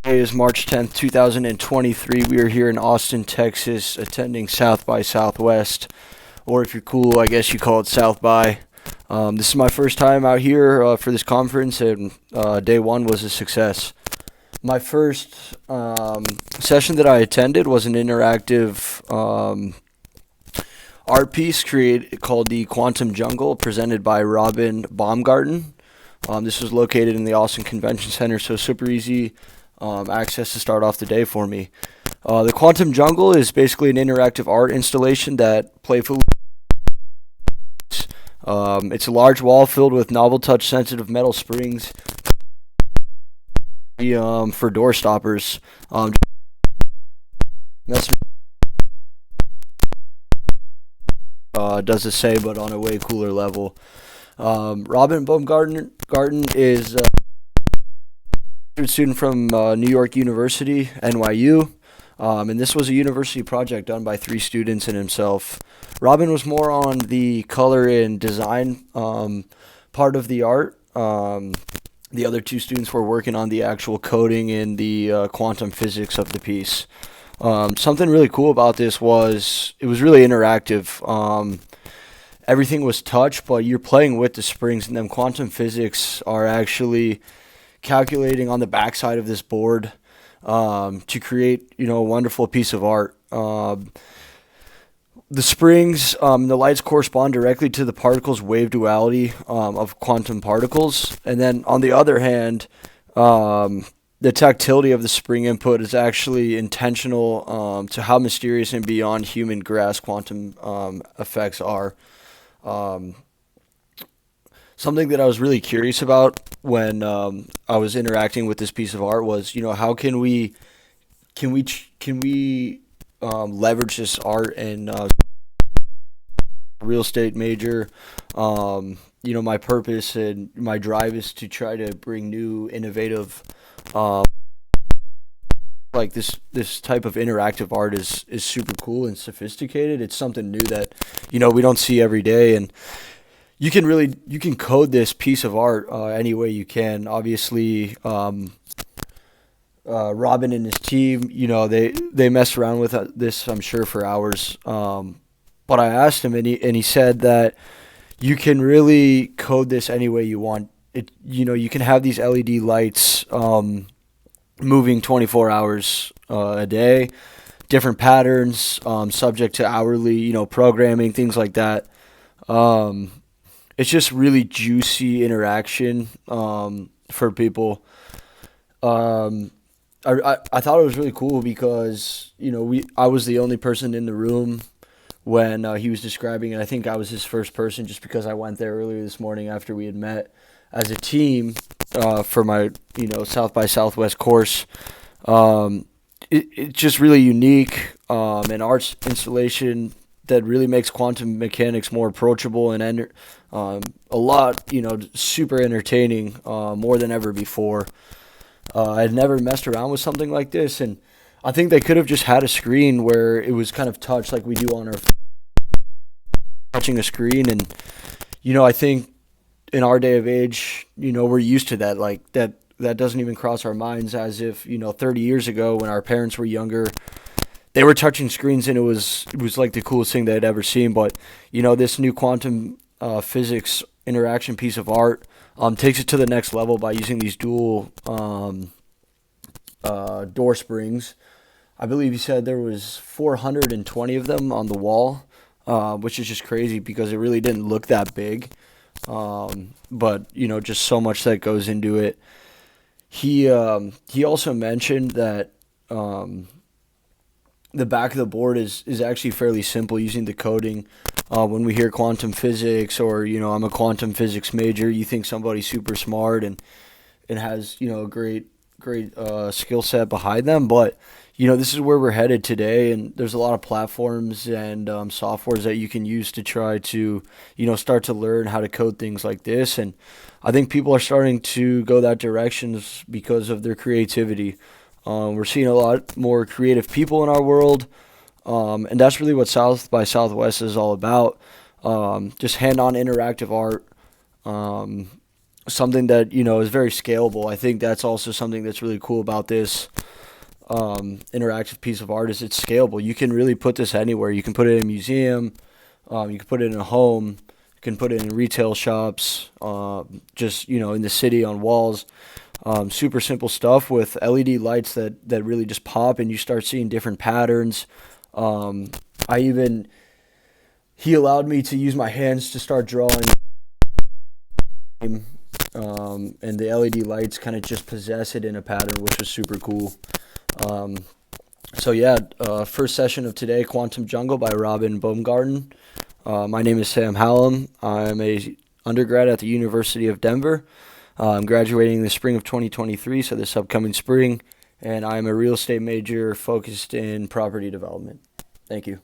Today is March 10th, 2023. We are here in Austin, Texas, attending South by Southwest, or if you're cool, I guess you call it South by. This is my first time out here for this conference, and day one was a success. My first session that I attended was an interactive art piece called the Quantum Jungle, presented by Robin Baumgarten. This was located in the Austin Convention Center, so super easy access to start off the day for me. The Quantum Jungle is basically an interactive art installation that playfully. It's a large wall filled with novel touch sensitive metal springs for door stoppers. Does the same, but on a way cooler level. Robin Baumgarten is a student from New York University, NYU, and this was a university project done by 3 students and himself. Robin was more on the color and design part of the art. The other 2 students were working on the actual coding and the quantum physics of the piece. Something really cool about this was it was really interactive. Everything was touch, but you're playing with the springs, and then quantum physics are actually calculating on the backside of this board to create, a wonderful piece of art. The springs, the lights correspond directly to the particles' wave duality of quantum particles, and then on the other hand, the tactility of the spring input is actually intentional to how mysterious and beyond human grasp quantum effects are. Something that I was really curious about when I was interacting with this piece of art was, how can we leverage this art and real estate major. My purpose and my drive is to try to bring new, innovative, like this type of interactive art is super cool and sophisticated. It's something new that we don't see every day, and you can code this piece of art any way you can. Obviously, Robin and his team, they messed around with this, I'm sure, for hours. But I asked him, and he said that you can really code this any way you want. You can have these LED lights moving 24 hours a day, different patterns, subject to hourly, programming, things like that. It's just really juicy interaction for people. I thought it was really cool because I was the only person in the room when he was describing it. I think I was his first person just because I went there earlier this morning after we had met as a team for my South by Southwest course. It's just really unique, an arts installation that really makes quantum mechanics more approachable and a lot super entertaining, more than ever before. I'd never messed around with something like this, and I think they could have just had a screen where it was kind of touch like we do on our touching a screen. And I think in our day of age, we're used to that. Like that doesn't even cross our minds, as if 30 years ago when our parents were younger, they were touching screens and it was like the coolest thing they'd ever seen. But this new quantum physics interaction piece of art takes it to the next level by using these dual door springs. I believe he said there was 420 of them on the wall, which is just crazy because it really didn't look that big. But just so much that goes into it. He also mentioned that the back of the board is actually fairly simple using the coding. When we hear quantum physics or, I'm a quantum physics major, you think somebody's super smart and has, a great skill set behind them. But, this is where we're headed today, and there's a lot of platforms and softwares that you can use to try to, start to learn how to code things like this. And I think people are starting to go that direction because of their creativity. We're seeing a lot more creative people in our world, and that's really what South by Southwest is all about. Just hand-on interactive art, something that is very scalable. I think that's also something that's really cool about this interactive piece of art is it's scalable. You can really put this anywhere. You can put it in a museum. You can put it in a home. You can put it in retail shops. Just in the city on walls. Super simple stuff with LED lights that really just pop, and you start seeing different patterns. I even he allowed me to use my hands to start drawing, and the LED lights kind of just possess it in a pattern, which was super cool. Um, so yeah, first session of today, Quantum Jungle by Robin Baumgarten. My name is Sam Hallam. I'm a undergrad at the University of Denver. I'm graduating in the spring of 2023, so this upcoming spring, and I'm a real estate major focused in property development. Thank you.